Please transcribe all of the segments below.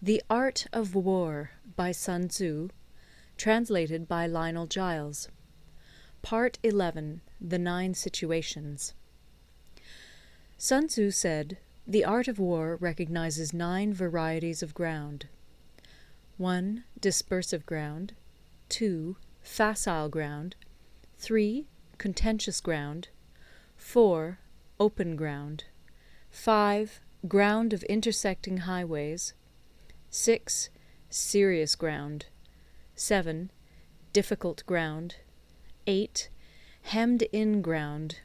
The Art of War by Sun Tzu, translated by Lionel Giles. Part 11. The 9 Situations. Sun Tzu said, "The art of war recognizes 9 varieties of ground. 1. Dispersive ground. 2. Facile ground. 3. Contentious ground. 4. Open ground. 5. Ground of intersecting highways. 6. Serious ground. 7. Difficult ground. 8. Hemmed-in ground.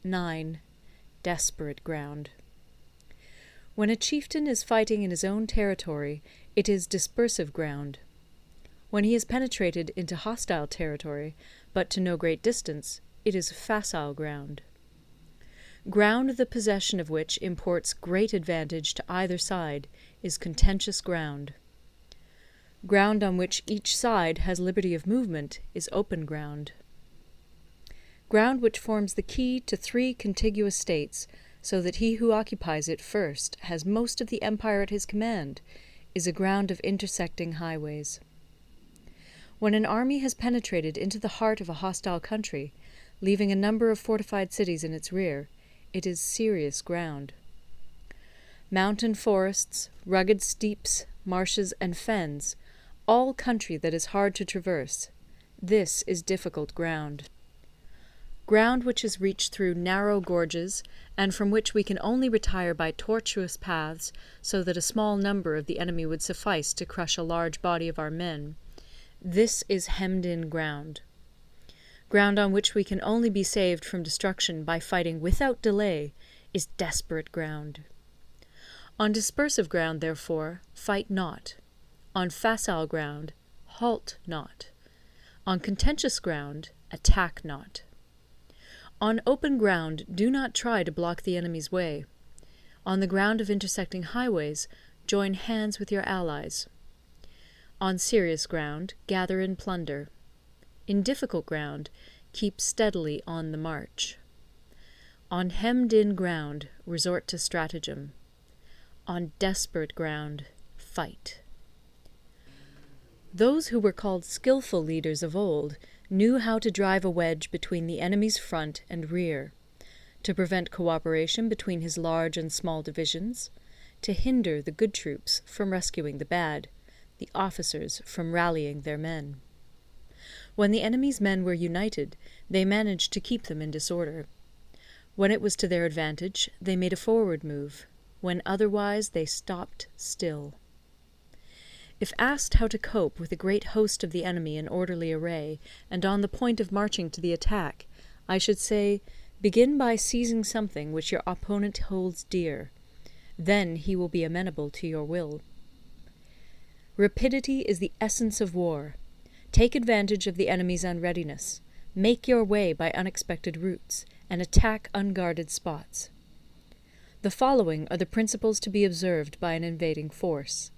9. Desperate ground." When a chieftain is fighting in his own territory, it is dispersive ground. When he has penetrated into hostile territory, but to no great distance, it is facile ground. Ground the possession of which imports great advantage to either side is contentious ground. Ground on which each side has liberty of movement is open ground. Ground which forms the key to 3 contiguous states, so that he who occupies it first has most of the empire at his command, is a ground of intersecting highways. When an army has penetrated into the heart of a hostile country, leaving a number of fortified cities in its rear, it is serious ground. Mountain forests, rugged steeps, marshes, and fens, all country that is hard to traverse, this is difficult ground. Ground which is reached through narrow gorges, and from which we can only retire by tortuous paths, so that a small number of the enemy would suffice to crush a large body of our men, this is hemmed-in ground. Ground on which we can only be saved from destruction by fighting without delay is desperate ground. On dispersive ground, therefore, fight not. On facile ground, halt not. On contentious ground, attack not. On open ground, do not try to block the enemy's way. On the ground of intersecting highways, join hands with your allies. On serious ground, gather in plunder. In difficult ground, keep steadily on the march. On hemmed-in ground, resort to stratagem. On desperate ground, fight. Those who were called skilful leaders of old knew how to drive a wedge between the enemy's front and rear, to prevent cooperation between his large and small divisions, to hinder the good troops from rescuing the bad, the officers from rallying their men. When the enemy's men were united, they managed to keep them in disorder. When it was to their advantage, they made a forward move. When otherwise, they stopped still. If asked how to cope with a great host of the enemy in orderly array, and on the point of marching to the attack, I should say, begin by seizing something which your opponent holds dear. Then he will be amenable to your will. Rapidity is the essence of war. Take advantage of the enemy's unreadiness, make your way by unexpected routes, and attack unguarded spots. The following are the principles to be observed by an invading force.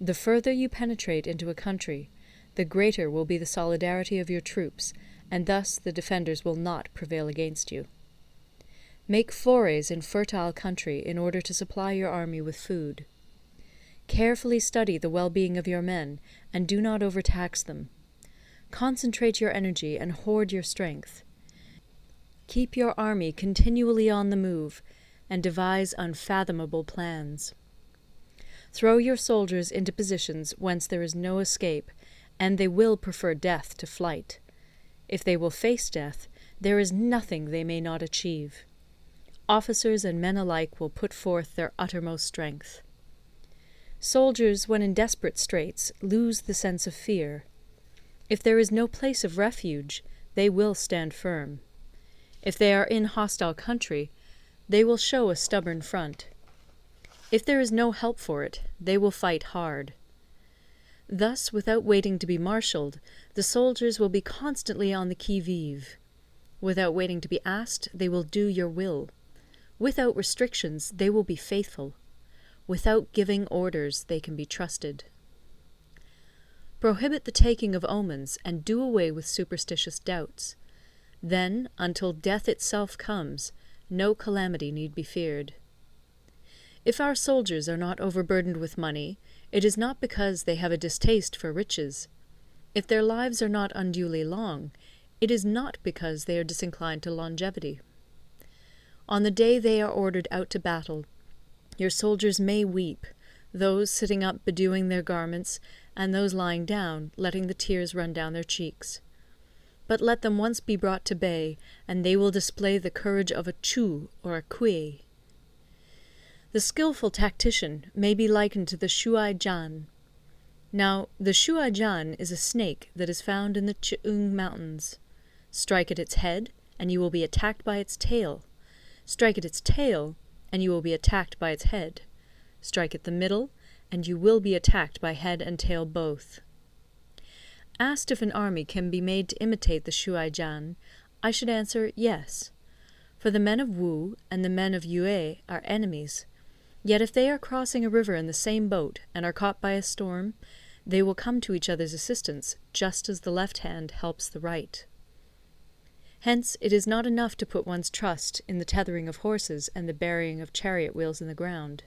The further you penetrate into a country, the greater will be the solidarity of your troops, and thus the defenders will not prevail against you. Make forays in fertile country in order to supply your army with food. Carefully study the well-being of your men, and do not overtax them. Concentrate your energy and hoard your strength. Keep your army continually on the move, and devise unfathomable plans. Throw your soldiers into positions whence there is no escape, and they will prefer death to flight. If they will face death, there is nothing they may not achieve. Officers and men alike will put forth their uttermost strength. Soldiers, when in desperate straits, lose the sense of fear. If there is no place of refuge, they will stand firm. If they are in hostile country, they will show a stubborn front. If there is no help for it, they will fight hard. Thus, without waiting to be marshalled, the soldiers will be constantly on the qui-vive. Without waiting to be asked, they will do your will. Without restrictions, they will be faithful. Without giving orders, they can be trusted. Prohibit the taking of omens, and do away with superstitious doubts. Then, until death itself comes, no calamity need be feared. If our soldiers are not overburdened with money, it is not because they have a distaste for riches. If their lives are not unduly long, it is not because they are disinclined to longevity. On the day they are ordered out to battle, your soldiers may weep, those sitting up bedewing their garments, and those lying down, letting the tears run down their cheeks. But let them once be brought to bay, and they will display the courage of a Chu or a Kui. The skilful tactician may be likened to the Shuai Jan. Now, the Shuai Jan is a snake that is found in the Ch'ung Mountains. Strike at its head, and you will be attacked by its tail. Strike at its tail, and you will be attacked by its head. Strike at the middle, and you will be attacked by head and tail both. Asked if an army can be made to imitate the Shuai Jan, I should answer yes. For the men of Wu and the men of Yue are enemies. Yet if they are crossing a river in the same boat and are caught by a storm, they will come to each other's assistance, just as the left hand helps the right. Hence it is not enough to put one's trust in the tethering of horses and the burying of chariot wheels in the ground.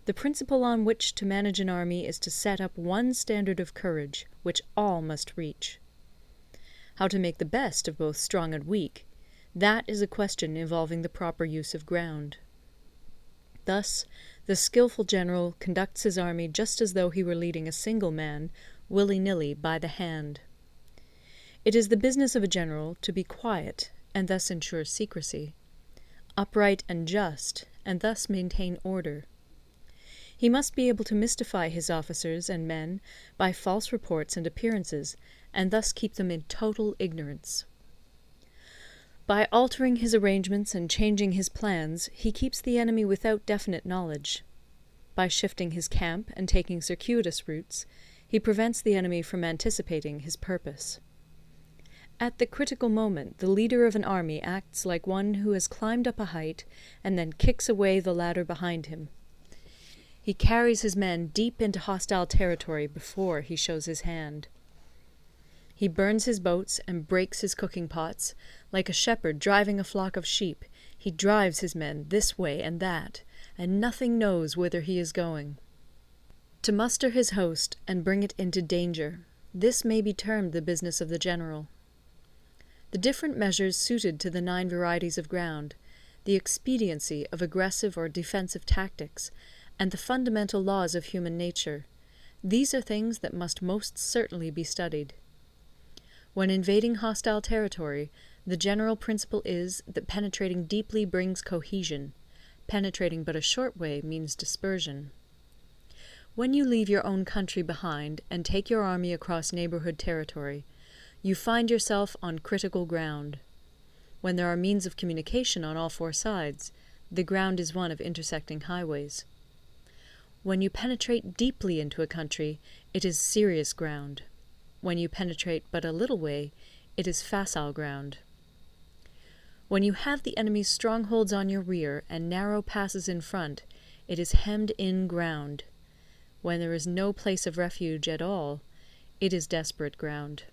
The principle on which to manage an army is to set up one standard of courage, which all must reach. How to make the best of both strong and weak, that is a question involving the proper use of ground. Thus, the skilful general conducts his army just as though he were leading a single man, willy-nilly, by the hand. It is the business of a general to be quiet, and thus ensure secrecy, upright and just, and thus maintain order. He must be able to mystify his officers and men by false reports and appearances, and thus keep them in total ignorance. By altering his arrangements and changing his plans, he keeps the enemy without definite knowledge. By shifting his camp and taking circuitous routes, he prevents the enemy from anticipating his purpose. At the critical moment, the leader of an army acts like one who has climbed up a height and then kicks away the ladder behind him. He carries his men deep into hostile territory before he shows his hand. He burns his boats and breaks his cooking pots. Like a shepherd driving a flock of sheep, he drives his men this way and that, and nothing knows whither he is going. To muster his host and bring it into danger, this may be termed the business of the general. The different measures suited to the 9 varieties of ground, the expediency of aggressive or defensive tactics, and the fundamental laws of human nature, these are things that must most certainly be studied. When invading hostile territory, the general principle is that penetrating deeply brings cohesion. Penetrating but a short way means dispersion. When you leave your own country behind and take your army across neighborhood territory, you find yourself on critical ground. When there are means of communication on all 4 sides, the ground is one of intersecting highways. When you penetrate deeply into a country, it is serious ground. When you penetrate but a little way, it is facile ground. When you have the enemy's strongholds on your rear and narrow passes in front, it is hemmed-in ground. When there is no place of refuge at all, it is desperate ground.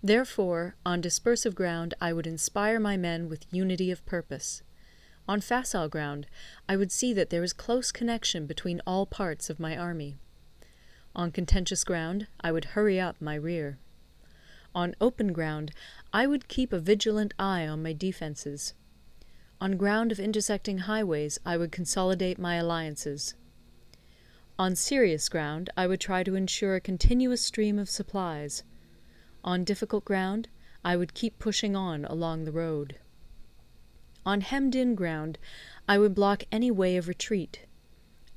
Therefore, on dispersive ground I would inspire my men with unity of purpose. On facile ground, I would see that there is close connection between all parts of my army. On contentious ground, I would hurry up my rear. On open ground, I would keep a vigilant eye on my defences. On ground of intersecting highways, I would consolidate my alliances. On serious ground, I would try to ensure a continuous stream of supplies. On difficult ground, I would keep pushing on along the road. On hemmed-in ground, I would block any way of retreat.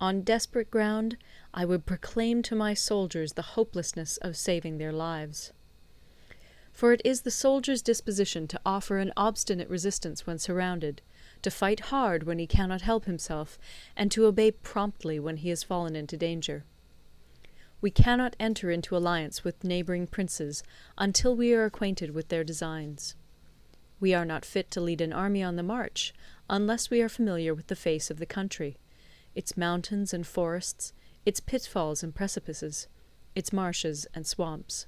On desperate ground, I would proclaim to my soldiers the hopelessness of saving their lives. For it is the soldier's disposition to offer an obstinate resistance when surrounded, to fight hard when he cannot help himself, and to obey promptly when he has fallen into danger. We cannot enter into alliance with neighbouring princes until we are acquainted with their designs. We are not fit to lead an army on the march unless we are familiar with the face of the country, its mountains and forests, its pitfalls and precipices, its marshes and swamps.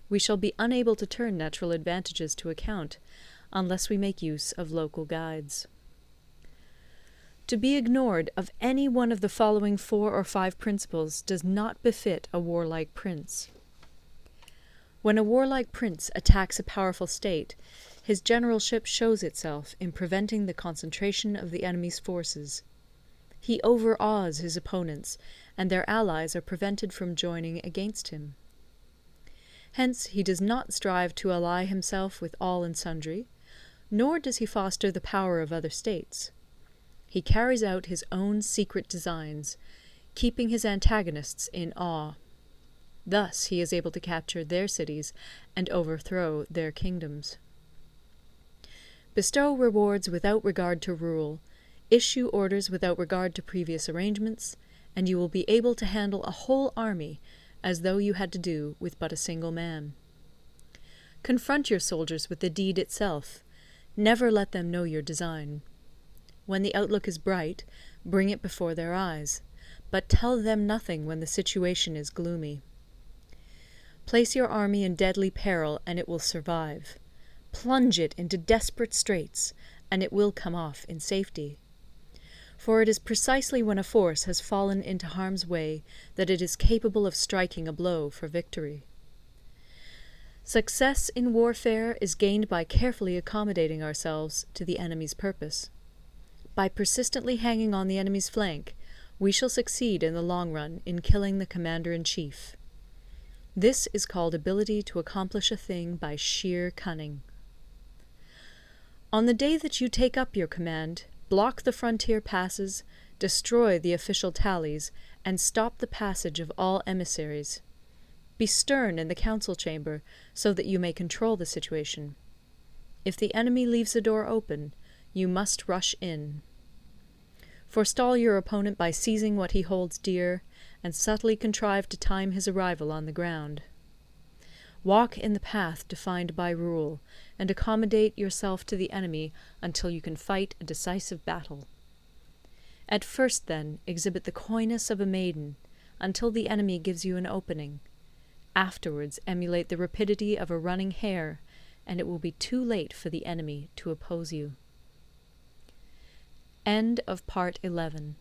We shall be unable to turn natural advantages to account unless we make use of local guides. To be ignored of any one of the following 4 or 5 principles does not befit a warlike prince. When a warlike prince attacks a powerful state, his generalship shows itself in preventing the concentration of the enemy's forces. He overawes his opponents, and their allies are prevented from joining against him. Hence he does not strive to ally himself with all and sundry, nor does he foster the power of other states. He carries out his own secret designs, keeping his antagonists in awe. Thus he is able to capture their cities and overthrow their kingdoms. Bestow rewards without regard to rule, issue orders without regard to previous arrangements, and you will be able to handle a whole army as though you had to do with but a single man. Confront your soldiers with the deed itself. Never let them know your design. When the outlook is bright, bring it before their eyes, but tell them nothing when the situation is gloomy. Place your army in deadly peril, and it will survive. Plunge it into desperate straits, and it will come off in safety. For it is precisely when a force has fallen into harm's way that it is capable of striking a blow for victory. Success in warfare is gained by carefully accommodating ourselves to the enemy's purpose. By persistently hanging on the enemy's flank, we shall succeed in the long run in killing the commander-in-chief. This is called ability to accomplish a thing by sheer cunning. On the day that you take up your command, block the frontier passes, destroy the official tallies, and stop the passage of all emissaries. Be stern in the council chamber, so that you may control the situation. If the enemy leaves the door open, you must rush in. Forestall your opponent by seizing what he holds dear, and subtly contrive to time his arrival on the ground. Walk in the path defined by rule, and accommodate yourself to the enemy until you can fight a decisive battle. At first, then, exhibit the coyness of a maiden, until the enemy gives you an opening. Afterwards emulate the rapidity of a running hare, and it will be too late for the enemy to oppose you. End of Part 11.